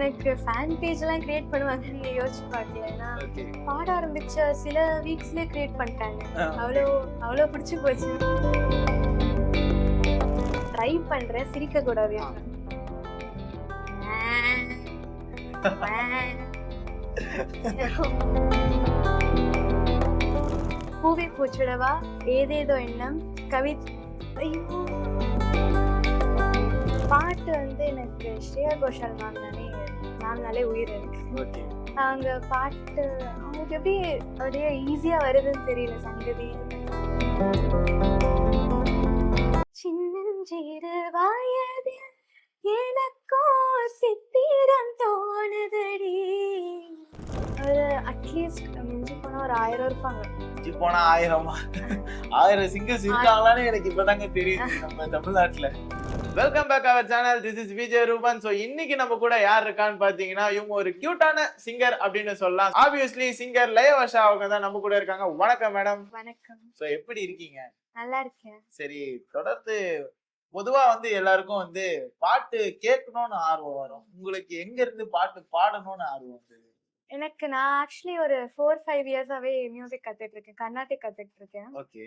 எனக்கு fan பேஜ்லாம் create பண்ணுவாங்கன்னு நீங்க யோசிச்சு பார்க்கல. ஏன்னா ஓகே. பாட ஆரம்பிச்ச சில வீக்ஸ்லயே கிரியேட் பண்ணிட்டாங்க. ஓகே. அவ்வளோ அவ்வளோ பிடிச்சு போச்சு. ட்ரை பண்றேன், சிரிக்க கூடாது. பூவி பூச்சிடவா ஏதேதோ எண்ணம் கவி. ஐயோ, பாட்டு வந்து எனக்கு ஸ்ரேயா கோஷால் மேம்னாலே உயிர் இருக்கு. ஓகே. அவங்க பாட்டு அவங்களுக்கு எப்படி அப்படியே ஈஸியா வருதுன்னு தெரியல. சங்கதி சின்னஞ்சிறு வயதில் எனக்கோ சித்திரம் தோணுதடி. ஒரு அட்லீஸ்ட் மிஞ்சி போனா ஒரு 1000 இருப்பாங்க. மிஞ்சி போனா 1000 சிங்கர்ஸ் இருக்காங்களான்னு எனக்கு இப்பதாங்க தெரியுது நம்ம தமிழ்நாட்டுல. Welcome back our channel. This is Vijay Ruban. So இன்னைக்கு நம்ம கூட யார் இருக்கான்னு பாத்தீங்கன்னா, இவங்க ஒரு கியூட்டான சிங்கர் அப்படின்னு சொல்லலாம். ஆப்வியஸ்லி சிங்கர் லயவர்ஷா அவங்க தான் நம்ம கூட இருக்காங்க. வணக்கம் மேடம். வணக்கம். சோ எப்படி இருக்கீங்க? நல்லா இருக்கேன். சரி, தொடர்ந்து பொதுவா வந்து எல்லாருக்கும் வந்து பாட்டு கேட்கணும்னு ஆர்வம் வரும். உங்களுக்கு எங்க இருந்து பாட்டு பாடணும்னு ஆர்வம் வந்தது? எனக்கு நான் ஆக்சுவலி ஒரு 4-5 இயர்ஸாவே மியூசிக் கத்துட்டு இருக்கேன். கர்நாடிக் கத்துட்டு இருக்கேன். ஓகே.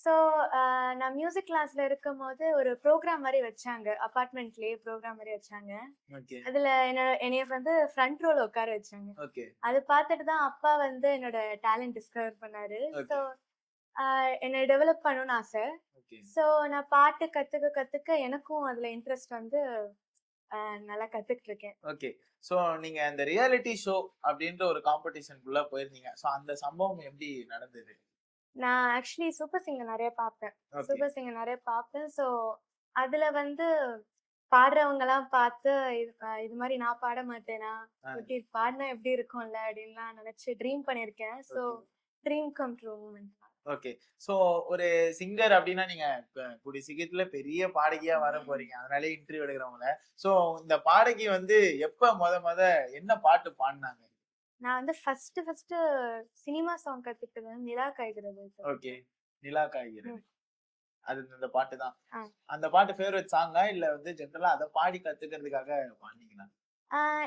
ஸோ நான் மியூசிக் கிளாஸ்ல இருக்கும் போது ஒரு ப்ரோக்ராம் மாதிரி வச்சாங்க. அபார்ட்மெண்ட்லயே ப்ரோக்ராம் மாதிரி வச்சாங்க. ஓகே. அதுல என்னைய வந்து ஃப்ரண்ட் ரோல உட்கார வச்சாங்க. ஓகே. அது பார்த்துட்டு தான் அப்பா வந்து என்னோட டேலண்ட் டிஸ்கவர் பண்ணாரு. ஸோ என்னை டெவலப் பண்ணணும்னு ஆசை. ஓகே. ஸோ நான் பாட்டு கத்துக்க எனக்கும் அதுல இன்ட்ரெஸ்ட் வந்து நல்லா கத்துக்கிட்டு இருக்கேன். ஓகே. சோ நீங்க அந்த ரியாலிட்டி ஷோ அப்படின்ற ஒரு காம்படிஷனுக்குள்ள போயிருந்தீங்க. சோ அந்த சம்பவம் எப்படி நடந்தது? நான் ஆக்சுவலி சூப்பர் சிங்கர் நிறைய பார்ப்பேன். ஓகே. சூப்பர் சிங்கர் நிறைய பார்ப்பேன். ஸோ அதுல வந்து பாடுறவங்க எல்லாம் பார்த்து இது மாதிரி நான் பாட மாட்டேனா, எப்படி பாடினா எப்படி இருக்கும்ல அப்படின்லாம் நினைச்சு ட்ரீம் பண்ணியிருக்கேன். So dream come true moment. Okay. So ஒரு சிங்கர் அப்படின்னா நீங்க கூடிய சீக்கிரத்துல பெரிய பாடகியா வர போறீங்க. அதனாலே இன்டர்வியூ எடுக்கிறவங்கள. சோ இந்த பாடகி வந்து எப்ப முத என்ன பாட்டு பாடினாங்க? நான் வந்து ஃபர்ஸ்ட் சினிமா சாங் கத்துக்கிட்டது வந்து நிலா காய்கிறது. ஓகே. நிலா காய்கிறது. அது அந்த பாட்டு தான். ஆ. அந்த பாட்டு ஃபேவரட் சாங்கா இல்ல வந்து ஜெனரலா அத பாடி கத்துக்கிறதுக்காக பாடுனீங்களா?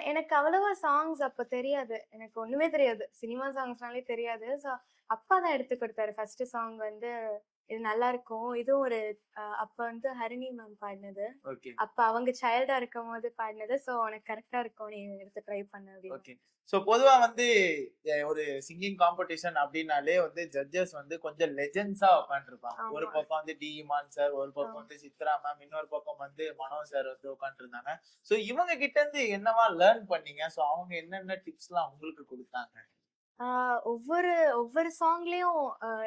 எனக்கு அவ்வளவா சாங்ஸ் அப்ப தெரியாது. எனக்கு ஒண்ணுமே தெரியாது. சினிமா சாங்ஸ்னாலே தெரியாது. ஸோ அப்பா தான் எடுத்து கொடுத்தாரு. ஃபர்ஸ்ட் சாங் வந்து இது நல்லா இருக்கும். இதுவும் ஒரு அப்ப வந்து ஹரிணி மேம் பாடினது. ஓகே. அப்ப அவங்க சைல்டா இருக்கும்போது பாடினது. ஸோ உனக்கு கரெக்டா இருக்கும், நீ எடுத்து ட்ரை பண்ணு அப்படின்னு. ஓகே. சோ பொதுவா வந்து ஒரு சிங்கிங் காம்படிஷன் அப்படின்னாலே வந்து ஜட்ஜஸ் வந்து கொஞ்சம் லெஜெண்ட்ஸா உட்காந்துருப்பாங்க. ஒரு ஆமா. பக்கம் வந்து டி இமான் சார், ஒரு பக்கம் வந்து சித்ரா மேம், இன்னொரு பக்கம் வந்து மனோ சார் வந்து உட்காந்துருந்தாங்க. சோ இவங்க கிட்ட இருந்து என்னவா லேர்ன் பண்ணீங்க? சோ அவங்க என்னென்ன டிப்ஸ் எல்லாம் உங்களுக்கு கொடுத்தாங்க? ஒவ்வொரு சாங்லயும்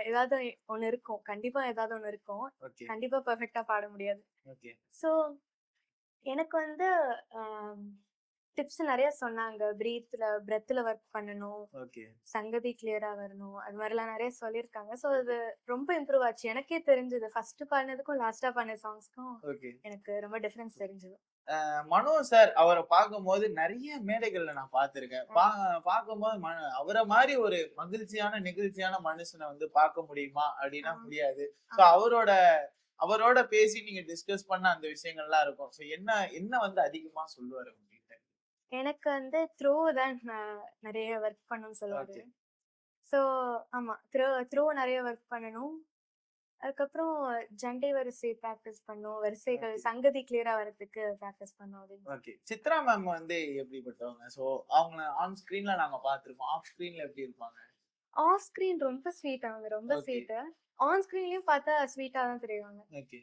ஏதாவது ஒண்ணு இருக்கும். கண்டிப்பா ஏதாவது ஒண்ணு இருக்கும். ஓகே. கண்டிப்பா பெர்ஃபெக்ட்டா பாட முடியாது. ஓகே. ஸோ எனக்கு வந்து டிப்ஸ் நிறைய சொன்னாங்க. பிரெத்ல ஒர்க் பண்ணணும், ஓகே. சங்கதி கிளியரா வரணும், அது மாதிரிலாம் நிறைய சொல்லியிருக்காங்க. ஸோ அது ரொம்ப இம்ப்ரூவ் ஆச்சு. எனக்கே தெரிஞ்சது ஃபர்ஸ்ட் பாடினதுக்கும் லாஸ்டா பாடின சாங்ஸ்க்கும் ஓகே. எனக்கு ரொம்ப டிஃபரன்ஸ் தெரிஞ்சது. மனோ சார் அவரை பார்க்கும்போது நிறைய மேடைகள்ல நான் பார்த்திருக்கேன். பார்க்கும்போது அவரை மாதிரி ஒரு மகிழ்ச்சியான நெகிழ்ச்சியான மனுஷனை வந்து பார்க்க முடியுமா அப்படின்னா முடியாது. சோ அவரோட பேசி நீங்க டிஸ்கஸ் பண்ண அந்த விஷயங்கள்லாம் இருக்கும். சோ என்ன வந்து அதிகமா சொல்லுவாரு உங்ககிட்ட? எனக்கு வந்து த்ரோ தான் நிறைய ஒர்க் பண்ணணும்னு சொல்லுவாரு. ஸோ ஆமா, த்ரோ நிறைய ஒர்க் பண்ணணும். அதுக்கப்புறம் ஜண்டை வரிசை பிராக்டிஸ் பண்ணும், வரிசைகள் சங்கதி கிளியரா வரதுக்கு பிராக்டிஸ் பண்ணும் அப்படின்னு. ஓகே. சித்ரா மேம் வந்து எப்படிப்பட்டவங்க? சோ அவங்க ஆன் ஸ்கிரீன்ல நாங்க பார்த்திருப்போம். ஆஃப் ஸ்கிரீன்ல எப்படி இருப்பாங்க? ஆஃப் ஸ்கிரீன் ரொம்ப ஸ்வீட். அவங்க ரொம்ப ஸ்வீட். ஆன் ஸ்கிரீன்லயும் பார்த்தா ஸ்வீட்டா தான் தெரியுவாங்க. ஓகே.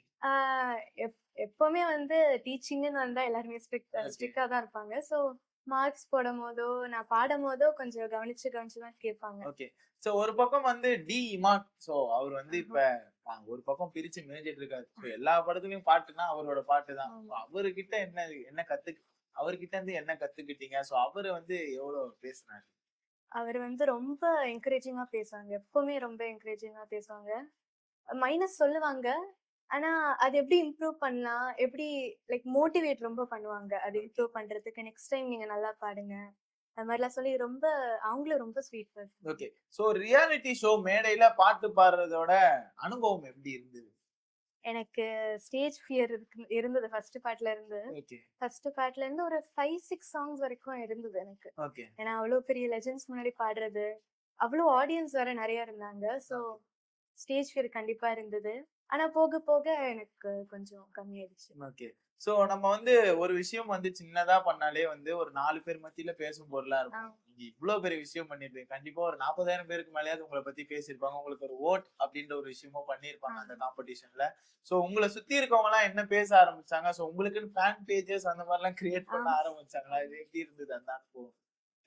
எப்பவுமே வந்து டீச்சிங்னு வந்தா எல்லாருமே ஸ்ட்ரிக்டா தான் இருப்பாங்க. ஸோ மார்க்ஸ் போடும் போதோ நான் பாடும் போதோ கொஞ்சம் கவனிச்சு தான் கேட்பாங்க. ஓகே. சோ ஒரு பக்கம் வந்து டி இமான். சோ அவர் வந்து இப்ப ஒரு பக்கம் பிரிச்சு மேய்ஞ்சிட்டு இருக்காரு. சோ எல்லா படத்துலயும் பாட்டுனா அவரோட பாட்டு தான். அவர்கிட்ட அவர்கிட்ட இருந்து என்ன கத்துக்கிட்டீங்க? சோ அவரு வந்து எவ்வளவு பேசினாரு? அவர் வந்து ரொம்ப என்கரேஜிங்கா பேசுவாங்க. எப்பவுமே ரொம்ப என்கரேஜிங்கா பேசுவாங்க. மைனஸ் சொல்லுவாங்க. ஆனா அது எப்படி இம்ப்ரூவ் பண்ணலாம், எப்படி லைக் மோட்டிவேட் ரொம்ப பண்ணுவாங்க. அது இம்ப்ரூவ் பண்றதுக்கு நெக்ஸ்ட் டைம் நீங்க நல்லா பாடுங்க. அது மாதிரிலாம் சொல்லி ரொம்ப அவங்களும் ரொம்ப sweet person. Okay. So reality show மேடையில பாட்டு பாடுறதோட அனுபவம் எப்படி இருந்தது? எனக்கு ஸ்டேஜ் ஃபியர் இருந்தது ஃபர்ஸ்ட் பார்ட்ல இருந்து. ஓகே ஃபர்ஸ்ட் பார்ட்ல இருந்து ஒரு 5, 6 சாங்ஸ் வரைக்கும் இருந்தது எனக்கு. ஓகே ஏன்னா அவ்வளோ பெரிய லெஜெண்ட்ஸ் முன்னாடி பாடுறது, அவ்வளோ ஆடியன்ஸ் வேற நெறைய இருந்தாங்க. ஸோ ஸ்டேஜ் ஃபியர் கண்டிப்பா இருந்தது. ஆனா போக போக எனக்கு கொஞ்சம் கம்மியாயிடுச்சு. ஓகே. சோ நம்ம வந்து ஒரு விஷயம் வந்து சின்னதா பண்ணாலே வந்து ஒரு 4 பேர் மத்தியில பேசும் பொருளா ஆ. இருக்கும். நீங்க இவ்வளவு பெரிய விஷயம் பண்ணிருப்பீங்க. கண்டிப்பா ஒரு 40,000 பேருக்கு மேலயாவது உங்கள பத்தி பேசியிருப்பாங்க. உங்களுக்கு ஒரு வோட் அப்படின்ற ஒரு விஷயமும் பண்ணியிருப்பாங்க அந்த காம்படிஷன்ல. சோ உங்கள சுத்தி இருக்கவங்க எல்லாம் என்ன பேச ஆரம்பிச்சாங்க? சோ உங்களுக்குன்னு ஃபேன் பேஜஸ் அந்த மாதிரி எல்லாம் கிரியேட் பண்ண ஆரம்பிச்சாங்களா? இது எப்படி இருந்தது அந்த அனுபவம்?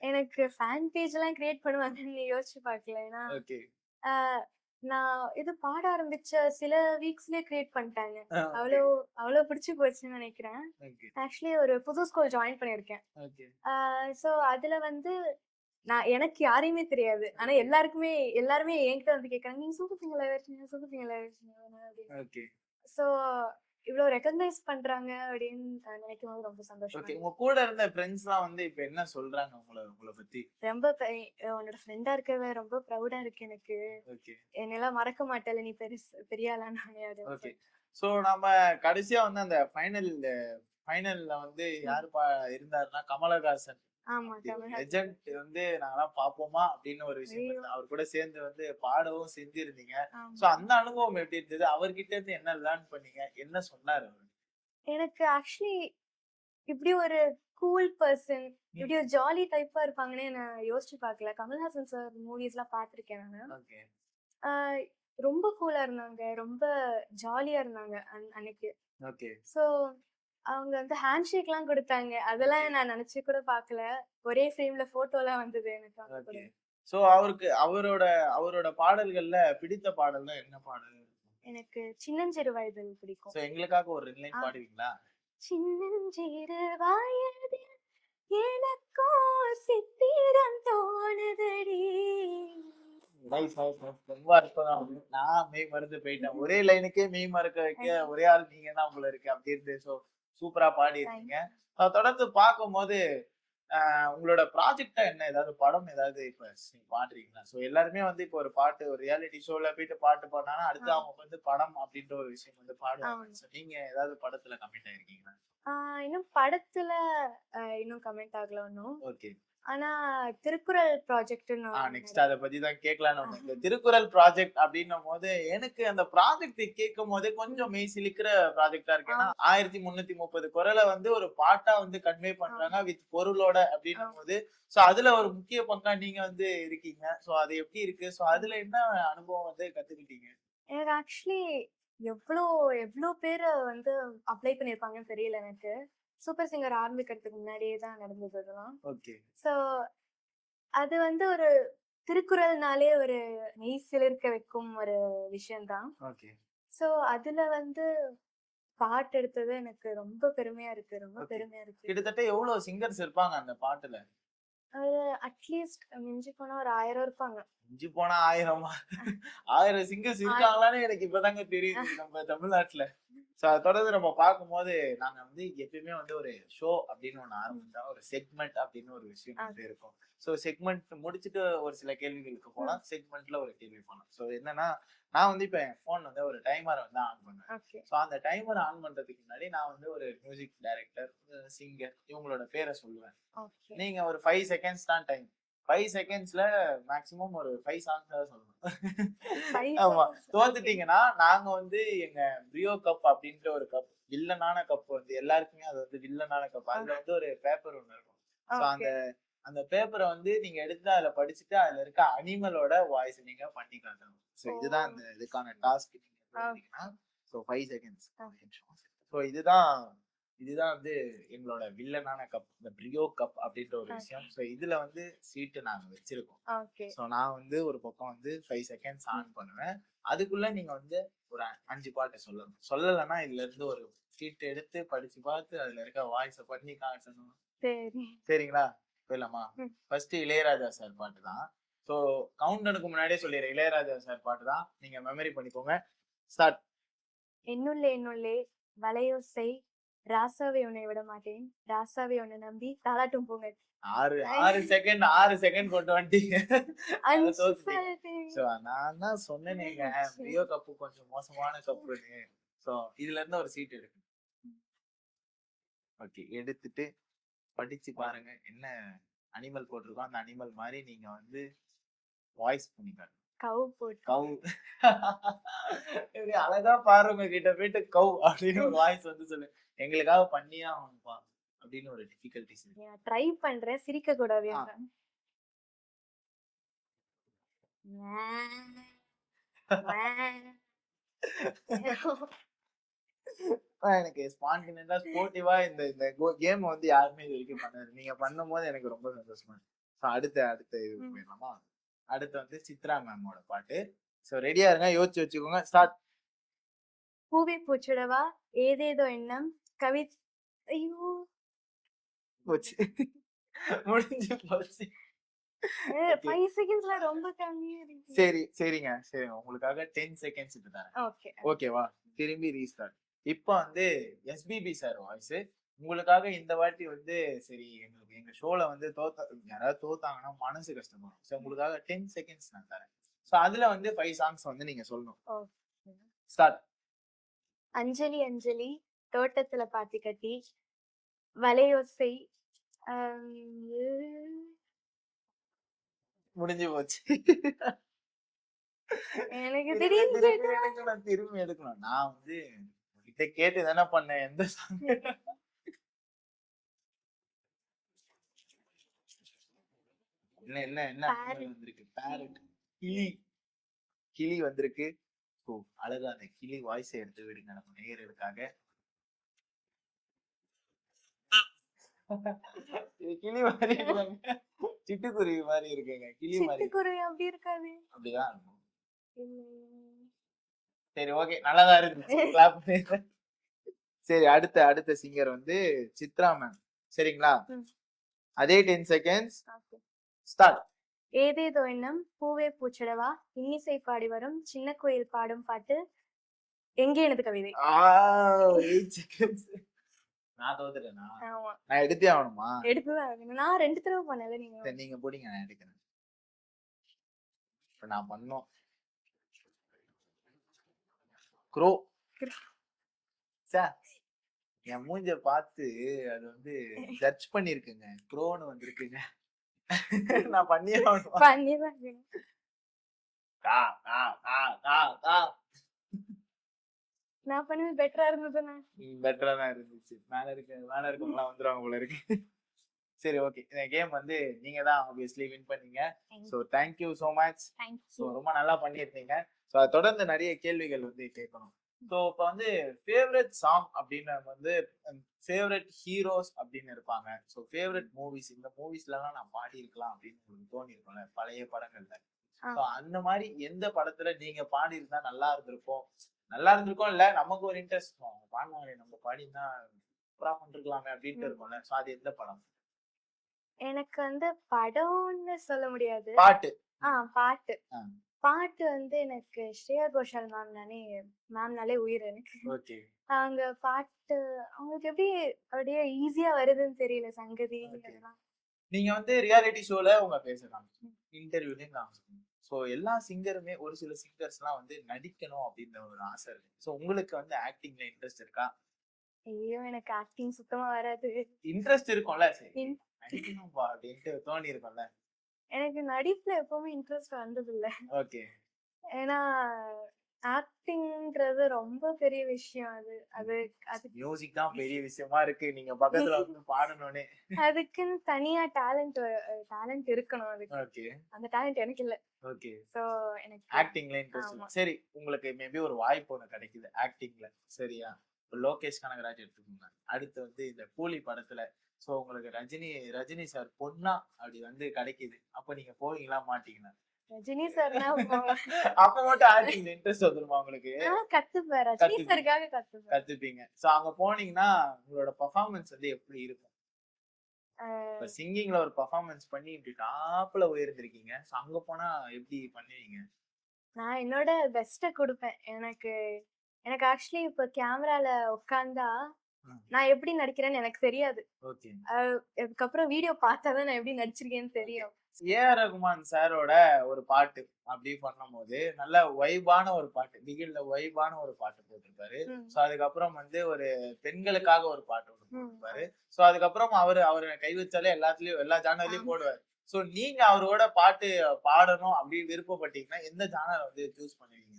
எனக்கு ஃபேன் பேஜ்லாம் கிரியேட் பண்ணுவாங்கன்னு யோசிச்சு பார்க்கல. ஏன்னா ஓகே. ஆ நான் இது பாட ஆரம்பிச்ச சில வீக்ஸ்லயே கிரியேட் பண்ணிட்டாங்க. ஓகே. அவ்வளோ அவ்வளோ பிடிச்சு போச்சுன்னு நினைக்கிறேன். ஓகே. ஆக்சுவலி ஒரு புது ஸ்கூல் ஜாயின் பண்ணியிருக்கேன். ஓகே. ஸோ அதுல வந்து எனக்கு யாரையுமே தெரியாது. ஆனா எல்லாருமே என்கிட்ட வந்து கேட்கறாங்க, "நீங்க சூப்பர் சிங்கர்ல இருக்கீங்க, சூப்பர் சிங்கர்ல இருக்கீங்க" அப்படின்னு. ஓகே. ஸோ இவ்ளோ ரெகக்னைஸ் பண்றாங்க அப்படின்னு நினைக்கும்போது ரொம்ப சந்தோஷமா ஓகே. இருக்கு. உங்க கூட இருந்த ஃப்ரெண்ட்ஸ்லாம் வந்து இப்ப என்ன சொல்றாங்க உங்கள பத்தி? ரொம்ப உன்னோட ஃப்ரெண்டா இருக்கவே ரொம்ப ப்ரௌடா இருக்கு எனக்கு. ஓகே. என்னையெல்லாம் மறக்க மாட்டேல்ல நீ பெரிய ஆளா நானே அப்படின்னு ஓகே. சொல்லி. சோ நம்ம கடைசியா வந்து அந்த ஃபைனல்ல வந்து யாரு இருந்தாருன்னா கமலஹாசன். ஆமா அப்படி ஒரு கமல்ஹாசன். லெஜெண்ட் வந்து நாங்கலாம் பார்ப்போமா அப்படின்னு ஒரு விஷயம் ஐயோ! இருக்கு. அவர் கூட சேர்ந்து வந்து பாடவும் செஞ்சிருந்தீங்க. சோ ஆமா. அந்த அனுபவம் எப்படி இருந்தது? அவர்கிட்ட இருந்து என்ன லேர்ன் பண்ணீங்க? என்ன சொன்னாரு அவரு? எனக்கு ஆக்சுவலி இப்படி ஒரு கூல் பெர்சன், இப்படி ஒரு ஜாலி டைப்பா இருப்பாங்கன்னே நான் யோசிச்சு பார்க்கல. கமல்ஹாசன் சார் மூவிஸ்லாம் பார்த்துருக்கேன் நானு. ஓகே. ஆ ரொம்ப கூலா இருந்தாங்க. ரொம்ப ஜாலியா இருந்தாங்க அன்னைக்கு. ஓகே. ஸோ அவங்க வந்து ஹேண்ட் ஷேக்லாம் குடுத்தாங்க. அதெல்லாம் நான் நெனச்சு கூட பார்க்கல. ஒரே ஃப்ரேம்ல ஃபோட்டோலாம் வந்தது எனக்கு அவங்க கூட. ஓகே. சோ அவருக்கு அவரோட அவரோட பாடல்கள்ல பிடித்த பாடல்னா என்ன பாடல்? எனக்கு சின்னஞ்சிறு வயதில் பிடிக்கும். சோ எங்களுக்காக ஒரு 2 லைன் ஆ. பாடுவீங்களா? சின்னஞ்சிறு வயதில் எனக்கோ சித்திரம் தோணுதடி. Nice, nice, nice. ரொம்ப அற்புதம். நான் மெய் மறந்து போயிட்டேன். ஒரே லைனுக்கே மெய் மறக்க வைக்க ஒரே ஆள் நீங்க தான் போல இருக்கு அப்படி இருந்து. சோ சூப்பரா பாடியிருக்கீங்க. தொடர்ந்து பார்க்கும்போது உங்களோட ப்ராஜெக்ட்டா என்ன ஏதாவது படம் ஏதாவது இப்ப நீங்க பாடுறீங்களா? சோ எல்லாருமே வந்து இப்போ ஒரு பாட்டு ஒரு ரியாலிட்டி ஷோல போயிட்டு பாட்டு பாடுனாங்கன்னா, அடுத்து அவங்க வந்து படம் அப்படின்ற ஒரு விஷயம் வந்து பாடுவாங்க. ஆமா. சோ நீங்க ஏதாவது படத்துல கமிட் ஆயிருக்கீங்களா? இன்னும் படத்துல இன்னும் கமெண்ட் ஆகல ஒண்ணும். ஓகே. ஆனா திருக்குறள் ப்ராஜெக்ட்ன்னு நெக்ஸ்ட் அத பத்தி தான் கேட்கலான்னு வந்தேன். இந்த திருக்குறள் ப்ராஜெக்ட் அப்படின்னும்போது, எனக்கு அந்த ப்ராஜெக்ட் கேட்கும்போதே கொஞ்சம் மெய் சிலிர்க்கிற ப்ராஜெக்ட்டா இருக்கு. ஏன்னா 1330 குறள வந்து ஒரு பாட்டா வந்து கன்வே பண்றாங்க வித் பொருளோட அப்படின்னும்போது, சோ அதுல ஒரு முக்கிய பங்கா நீங்க வந்து இருக்கீங்க. சோ அது எப்படி இருக்கு? சோ அதுல என்ன அனுபவம் வந்து கத்துக்கிட்டீங்க? எனக்கு ஆக்சுவலி எவ்ளோ எவ்ளோ பேரு வந்து அப்ளை பண்ணியிருப்பாங்கன்னு தெரியல எனக்கு. சூப்பர் சிங்கர் ஆரம்பிக்கிறதுக்கு முன்னாடியே தான் நடந்தது அதெல்லாம். ஓகே. ஸோ அது வந்து ஒரு திருக்குறள்னாலே ஒரு மெய் சிலிர்க்க வைக்கும் ஒரு விஷயம் தான். ஓகே. ஸோ அதுல வந்து பாட்டு எடுத்தது எனக்கு ரொம்ப பெருமையா இருக்கு. ரொம்ப ஓகே. பெருமையா இருக்கு. கிட்டத்தட்ட எவ்வளவு சிங்கர்ஸ் இருப்பாங்க அந்த பாட்டுல? அது அட்லீஸ்ட் மிஞ்சி போனா ஒரு 1000 இருப்பாங்க. மிஞ்சி போனா 1000 1000 சிங்கர்ஸ் இருக்காங்களான்னு எனக்கு இப்பதாங்க தெரியுது நம்ம தமிழ்நாட்டுல. சோ அத தொடர்ந்து நம்ம பார்க்கும்போது நாங்க வந்து எப்பயுமே வந்து ஒரு ஷோ அப்படின்னு ஒண்ணு ஆரம்பிச்சா ஒரு செக்மெண்ட் அப்படின்னு ஒரு விஷயம் வந்து இருக்கும். சோ செக்மெண்ட் முடிச்சுட்டு ஒரு சில கேள்விகளுக்கு போலாம். செக்மெண்ட்ல ஒரு கேள்வி போலாம். சோ என்னன்னா நான் வந்து இப்ப என் போன் வந்து ஒரு டைமரை வந்து ஆன் பண்ணுவேன். ஓகே. சோ அந்த டைமர் ஆன் பண்றதுக்கு முன்னாடி நான் வந்து ஒரு மியூசிக் டைரக்டர், சிங்கர் இவங்களோட பேரை சொல்லுவேன். ஓகே. நீங்க ஒரு 5 செகண்ட்ஸ் தான் டைம். 5 செகண்ட்ஸ்ல மேக்ஸிமம் ஒரு 5 சாங்ஸ் தான் சொல்லணும். 5 ஆமா. செகண்ட்ஸ். தோத்துட்டீங்கன்னா நாங்க வந்து எங்க பிரியோ கப் அப்படின்ற ஒரு கப் வில்லனான கப் வந்து எல்லாருக்குமே அது வந்து வில்லனான கப். அதுல வந்து ஒரு பேப்பர் ஒண்ணு இருக்கும். சோ அந்த ஓகே. அந்த பேப்பரை வந்து நீங்க எடுத்து அதுல படிச்சுட்டு அதுல இருக்க அனிமலோட வாய்ஸ் நீங்க பண்ணி காட்டணும். சோ இதுதான் இந்த இதுக்கான டாஸ்க். நீங்க எடுத்தீங்கன்னா சோ 5 செகண்ட்ஸ். சோ இதுதான் வந்து எங்களோட வில்லனான கப், இந்த பிரியோ கப் அப்படின்ற ஒரு விஷயம். சோ இதுல வந்து சீட்டு நாங்க வச்சிருக்கோம். ஓகே. சோ நான் வந்து ஒரு பக்கம் வந்து 5 செகண்ட்ஸ் ஆன் பண்ணுவேன். அதுக்குள்ள நீங்க வந்து ஒரு 5 பாட்டு சொல்லணும். சொல்லலைன்னா இதுல இருந்து ஒரு சீட் எடுத்து படிச்சு பார்த்து அதுல இருக்க வாய்ஸ பண்ணி காட்டணும். சரி. சரிங்களா? போயிடலாமா? ஃபர்ஸ்ட் இளையராஜா சார் பாட்டு தான். சோ கவுண்டனுக்கு முன்னாடியே சொல்லிடுறேன். இளையராஜா சார் பாட்டு தான். நீங்க மெமரி பண்ணிக்கோங்க. ஸ்டார்ட். என்னுள்ளே வலையோசை ராசாவை உன்னை விட மாட்டேன். ராசாவை உன்னை நம்பி தாலாட்டும் பூங்க. 6 செகண்ட் 6 செகண்ட் கொண்டு வந்துட்டீங்க. அத 5 தோத்துட்டீங்க. சொல்லிட்டீங்க. சோ நான் தான் சொன்னேனேங்க பிரியோ கப்பு கொஞ்சம் மோசமான கப்புன்னு. சோ இதுல இருந்து ஒரு சீட் எடுக்கணும். ஓகே, எடுத்துட்டு படிச்சு பாருங்க என்ன அனிமல் போட்டிருக்கோம். அந்த அனிமல் மாதிரி நீங்க வந்து வாய்ஸ் பண்ணிக்காங்க. கவ் போட்டு. கவ். இப்படி அழகா பாருங்க கிட்ட போயிட்டு கவ் அப்படின்னு ஒரு வாய்ஸ் வந்து சொல்லு. எங்களுக்காக பண்ணியே ஆகணும்ப்பா அப்படின்னு ஒரு டிஃபிகல்டிஸ் இருக்கு. ட்ரை பண்றேன், சிரிக்க கூடாது. எனக்கு ஸ்பான்டினியஸா ஸ்போர்ட்டிவா இந்த இந்த கேம் வந்து யாருமே இது வரைக்கும் பண்ணாரு. நீங்க பண்ணும்போது எனக்கு ரொம்ப சந்தோஷமா இருக்கு. அடுத்த இது போயிடலாமா? அடுத்து வந்து சித்ரா மேமோட பாட்டு. சோ ரெடியா இருங்க, யோசிச்சு வச்சுக்கோங்க. ஸ்டார்ட். பூவே பூச்சிடவா ஏதேதோ எண்ணம் கவி. ஐயோ போச்சு. முடிஞ்சு போச்சு. 5 செகண்ட்ஸ்ல ரொம்ப கம்மியா இருக்கு. சரிங்க. உங்களுக்காக 10 செகண்ட்ஸ் தரேன். ஓகே. ஓகேவா? திரும்பி ரீஸ்டார்ட். இப்போ வந்து எஸ்பிபி சார் வாய்ஸ். உங்களுக்காக இந்த வாட்டி வந்து சரி எங்க ஷோல வந்து யாராவது தோத்தாங்கன்னா மனசு கஷ்டப்படும். சோ உங்களுக்காக 10 செகண்ட்ஸ் நான் தரேன். சோ அதுல வந்து 5 சாங்ஸ் வந்து நீங்க சொல்லணும். ஸ்டார்ட். அஞ்சலி அஞ்சலி தோட்டத்துல பாத்தி கட்டி வலையோசை. முடிஞ்சு போச்சு. எனக்கு நான் திரும்பி எடுக்கணும். நான் வந்து கிட்ட கேட்டு தானே பண்ணேன். எந்த சாங் என்ன வந்திருக்கு? பேரட். கிளி வந்திருக்கு. ஓ அழகா அந்த கிளி வாய்ஸ் எடுத்து விடுங்க நம்ம நேயர்களுக்காக. கிளி மாதிரி இருக்காங்க. சிட்டுக்குருவி மாதிரி இருக்குங்க. கிளி மாதிரி. சிட்டுக்குருவி அப்படி இருக்காது. அப்படிதான் இருக்கும். சரி ஓகே, நல்லாதான் இருக்கு. கிளாப் பண்ணுங்க. சரி அடுத்த சிங்கர் வந்து சித்ரா மேம். சரிங்களா? அதே 10 செகண்ட்ஸ். ஸ்டார்ட். ஏதேதோ எண்ணம் பூவே பூச்சிடவா இன்னிசை பாடி வரும் சின்ன கோயில் பாடும் பாட்டு எங்கே எனது கவிதை. 8 செகண்ட்ஸ். நான் தோத்துட்டேனா? நான் எடுத்தே ஆகணுமா? எடுத்துதான் ஆகணும். நான் 2 தடவை பண்ணல. நீங்க போடுங்க, நான் எடுக்கிறேன். இப்ப நான் பண்ணோம். க்ரோ. என் மூஞ்ச பார்த்து அது வந்து ஜட்ஜ் பண்ணிருக்குங்க. க்ரோன்னு வந்திருக்குங்க. நான் பண்ணியே ஆகணும். நான் பண்ணது பெட்டரா இருந்ததுன்னா பெட்டரா தான் இருந்துச்சு. மேல இருக்கவங்கலாம் வந்துருவாங்க போல இருக்கு. சரி ஓகே, இந்த கேம் வந்து நீங்க தான் ஆப்வியஸ்லி வின் பண்ணீங்க. So thank you so much. So ரொம்ப நல்லா பண்ணிருந்தீங்க. சோ தொடர்ந்து நிறைய கேள்விகள் வந்து கேட்கணும். சோ இப்ப வந்து ஃபேவரட் சாங் அப்படின்னு வந்து ஃபேவரட் ஹீரோஸ் அப்படின்னு இருப்பாங்க. சோ ஃபேவரட் மூவிஸ், இந்த மூவிஸ்லாம் நான் பாடி இருக்கலாம் அப்படின்னு தோணி இருக்கும்ல பழைய படங்கள்ல. சோ அந்த மாதிரி எந்த படத்துல நீங்க பாடி இருந்தா நல்லா இருந்திருக்கும் இல்ல நமக்கு ஒரு இன்ட்ரெஸ்ட் பாடுவாங்களே நம்ம பாடினா சூப்பரா பண்ணிருக்கலாமே அப்படின்ட்டு இருக்கும்ல. சோ அது எந்த படம்? எனக்கு வந்து படம்னு சொல்ல முடியாது. பாட்டு வந்து எனக்கு ஸ்ரேயா கோஷால் மேம்னாலே உயிர் எனக்கு. அவங்க பாட்டு அவங்களுக்கு எப்படி அப்படியே ஈஸியா வருதுன்னு தெரியல சங்கதி. நீங்க வந்து ரியாலிட்டி ஷோல உங்க பேசலாம், இன்டர்வியூலயும் நான் சோ எல்லா சிங்கருமே ஒரு சில சிங்கர்ஸ்லாம் வந்து நடிக்கணும் அப்படின்ற ஒரு ஆசை இருக்கு. சோ உங்களுக்கு வந்து ஆக்டிங்ல இன்ட்ரெஸ்ட் இருக்கா? ஐயோ எனக்கு ஆக்டிங் சுத்தமா வராது. இன்ட்ரெஸ்ட் இருக்கும்ல, சரி நடிக்கணும்பா அப்படின்ட்டு தோணி இருக்கும்ல? எனக்கு நடிப்புல எப்பவுமே இன்ட்ரெஸ்ட் வந்தது இல்ல. ஓகே. ஏன்னா ஆக்டிங்ன்றது ரொம்ப பெரிய விஷயம். அது மியூசிக் தான் பெரிய விஷயமா இருக்கு. நீங்க பக்கத்துல வந்து பாடணும்னே அதுக்குன்னு தனியா டேலண்ட் இருக்கணும். அதுக்கு ஓகே, அந்த டேலண்ட் எனக்கு இல்ல. ஓகே. சோ எனக்கு ஆக்டிங்ல இன்ட்ரெஸ்ட். சரி உங்களுக்கு மேபி ஒரு வாய்ப்பு ஒண்ணு கிடைக்குது ஆக்டிங்ல, சரியா? லோகேஷ் கனகராஜ் எடுத்துக்கோங்க. அடுத்து வந்து இந்த கூலி படத்துல சோ உங்களுக்கு ரஜினி சார் பொண்ணா அப்படி வந்து கிடைக்குது. அப்ப நீங்க போவீங்களா மாட்டீங்களா? ரஜினி சார்னா அப்ப மட்டும் ஆக்டிங் இன்ட்ரெஸ்ட் வந்துருமா உங்களுக்கு? கத்துப்பேன். ரஜினி சார்காக கத்துப்பீங்க. சோ அங்க போனீங்கன்னா உங்களோட பெர்ஃபார்மன்ஸ் வந்து எப்படி இருக்கும்? இப்ப சிங்கிங்ல ஒரு பெர்ஃபார்மன்ஸ் பண்ணி இப்படி டாப்ல உயர்ந்திருக்கீங்க. சோ அங்க போனா எப்படி பண்ணுவீங்க? நான் என்னோட பெஸ்ட கொடுப்பேன். எனக்கு ஆக்சுவலி இப்ப கேமரால உட்கார்ந்தா நான் எப்படி நடிக்கிறேன்னு எனக்கு தெரியாது. ஓகே. அதுக்கப்புறம் வீடியோ பார்த்தாதான் நான் எப்படி நடிச்சிருக்கேன்னு தெரியும். ஏஆர் ரகுமான் சாரோட ஒரு பாட்டு அப்படி பண்ணும்போது நல்ல வைபான ஒரு பாட்டு, பிகில்ல வைபான ஒரு பாட்டு போட்டிருப்பாரு. ம். சோ அதுக்கப்புறம் வந்து ஒரு பெண்களுக்காக ஒரு பாட்டு ஒண்ணு ம். போட்டிருப்பாரு. சோ அதுக்கப்புறம் அவரு கை வச்சாலே எல்லாத்துலயும் எல்லா ஜானர்லயும் ஆமா. போடுவாரு. சோ நீங்க அவரோட பாட்டு பாடணும் அப்படின்னு விருப்பப்பட்டீங்கன்னா எந்த ஜானர் வந்து சூஸ் பண்ணுவீங்க?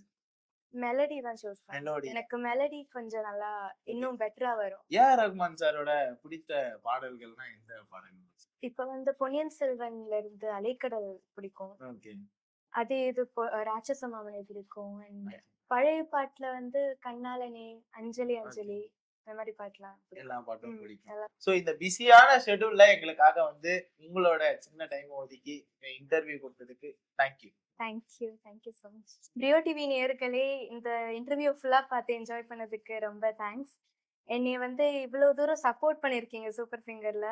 மெலடி தான் சூஸ் பண்ணுவேன். மெலோடி. எனக்கு மெலடி கொஞ்சம் நல்லா இன்னும் பெட்டரா வரும். ஏஆர் ரகுமான் சாரோட பிடித்த பாடல்கள்னா எந்த பாடல்கள்? இப்ப வந்து பொன்னியின் செல்வன்ல இருந்து அலைக்கடல் பிடிக்கும். ஓகே. அதே இது ராட்சச மாமனை பிடிக்கும். அண்ட் பழைய பாட்டுல வந்து கண்ணாலனே, அஞ்சலி அஞ்சலி அந்த மாதிரி பாட்டுலாம் பிடிக்கும். எல்லா பாட்டும் ம். பிடிக்கும். எல்லாம் சோ இந்த பிஸியான ஷெட்யூல்ல எங்களுக்காக வந்து உங்களோட சின்ன டைம் ஒதுக்கி இன்டர்வியூ கொடுத்ததுக்கு thank you. Thank you so much. Priyo TV நேயர்களே, இந்த இன்டர்வியூ ஃபுல்லா பார்த்து என்ஜாய் பண்ணதுக்கு ரொம்ப தேங்க்ஸ். என்னைய வந்து இவ்வளோ தூரம் சப்போர்ட் பண்ணியிருக்கீங்க சூப்பர் சிங்கர்ல.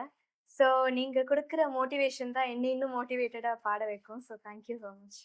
ஸோ நீங்க குடுக்குற மோட்டிவேஷன் தான் என்னை இன்னும் மோட்டிவேட்டடா பாட வைக்கும். So thank you so much.